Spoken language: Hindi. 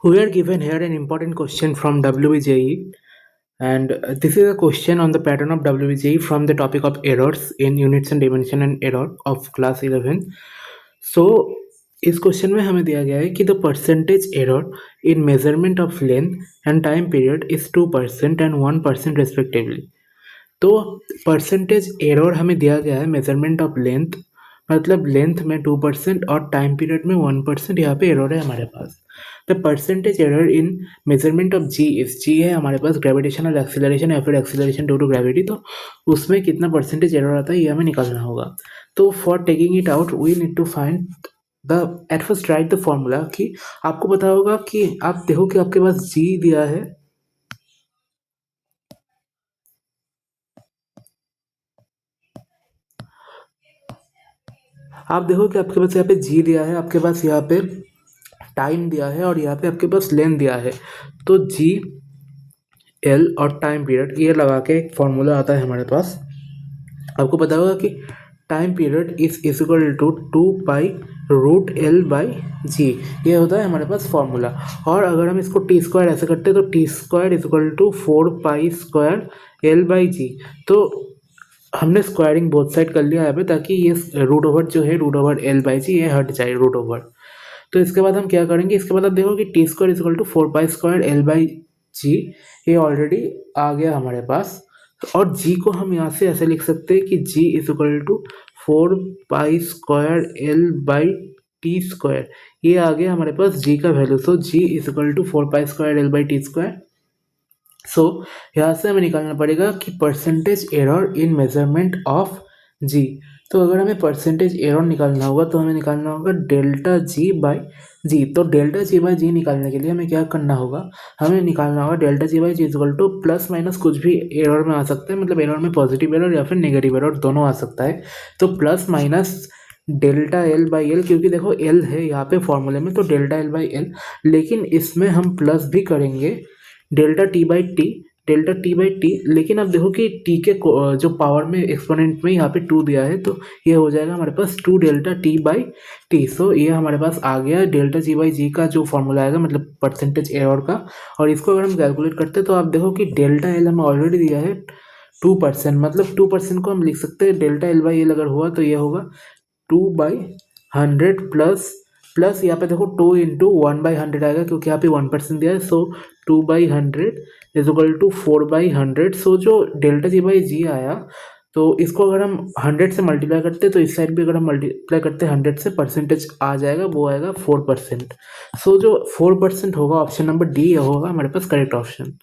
We are given here an important question from WBJE, and this is a question on the pattern of WBJE from the topic of errors in units and dimension and error of class 11. So इस क्वेश्चन में हमें दिया गया है कि the percentage error in measurement of length and time period is 2% and 1% respectively. तो परसेंटेज एरर हमें दिया गया है मेजरमेंट ऑफ लेंथ, मतलब लेंथ में 2% और टाइम पीरियड में 1%। यहाँ पे एरर है हमारे पास। The percentage error in measurement of g if g है हमारे पास ग्रेविटेशनल एक्सीलरेशन या फिर एक्सीलरेशन ड्यू टू ग्रेविटी, तो उसमें कितना परसेंटेज एरर आता है ये हमें निकालना होगा। तो for taking it out we need to find the at first right the formula. कि आपको पता होगा कि आप देखो कि आपके पास जी दिया है, आप देखो कि आपके पास यहाँ पे जी दिया है, आपके पास यहाँ पे टाइम दिया है और यहाँ पे आपके पास लेंथ दिया है। तो जी एल और टाइम पीरियड ये लगा के एक फॉर्मूला आता है हमारे पास। आपको पता होगा कि time period is equal to 2π√L/g, ये होता है हमारे पास फॉर्मूला। और अगर हम इसको टी स्क्वायर ऐसे करते हैं तो T square is equal to 4π² L/g। तो हमने स्क्वायरिंग बोथ साइड कर लिया यहाँ पे, ताकि ये रूट ओवर जो है √L/g ये हट जाए रूट ओवर। तो इसके बाद हम क्या करेंगे, इसके बाद आप देखो कि T square is equal to 4π² L/g ये ऑलरेडी आ गया हमारे पास। और g को हम यहाँ से ऐसे लिख सकते हैं कि g is equal to 4π² L/t², ये आ गया हमारे पास g का value. So g is equal to 4π² L/t²। So यहाँ से हमें निकालना पड़ेगा कि percentage error in measurement of g. तो अगर हमें परसेंटेज एरर निकालना होगा तो हमें निकालना होगा डेल्टा जी बाई जी। तो डेल्टा जी बाई जी निकालने के लिए हमें क्या करना होगा, हमें निकालना होगा delta g by g equal to plus minus कुछ भी एरर में आ सकता है, मतलब एरर में पॉजिटिव एरर या फिर नेगेटिव एरर दोनों आ सकता है। तो plus minus delta L by L, क्योंकि देखो एल है यहाँ पे फॉर्मूले में, तो डेल्टा एल बाई एल। लेकिन इसमें हम प्लस भी करेंगे delta T by T, delta T by T. लेकिन अब देखो कि टी के जो पावर में एक्सपोनेंट में यहाँ पे 2 दिया है, तो ये हो जाएगा हमारे पास 2 डेल्टा टी बाई टी। सो ये हमारे पास आ गया डेल्टा जी बाई जी का जो फॉर्मूला आएगा, मतलब परसेंटेज एरर का। और इसको अगर हम कैलकुलेट करते हैं तो आप देखो कि डेल्टा एल हमें ऑलरेडी दिया है 2%, मतलब 2% को हम लिख सकते हैं डेल्टा एल बाई एल अगर हुआ तो ये होगा 2/100 प्लस यहाँ पे देखो 2 इंटू 1/100 आएगा, क्योंकि यहाँ पे 1% दिया है। सो 2/100 इज इक्वल टू 4/100। सो जो डेल्टा जी बाई जी आया, तो इसको अगर हम 100 से मल्टीप्लाई करते तो इस साइड भी अगर हम मल्टीप्लाई करते 100 से, परसेंटेज आ जाएगा, वो आएगा 4%। सो जो 4% होगा ऑप्शन नंबर डी होगा हमारे पास करेक्ट ऑप्शन।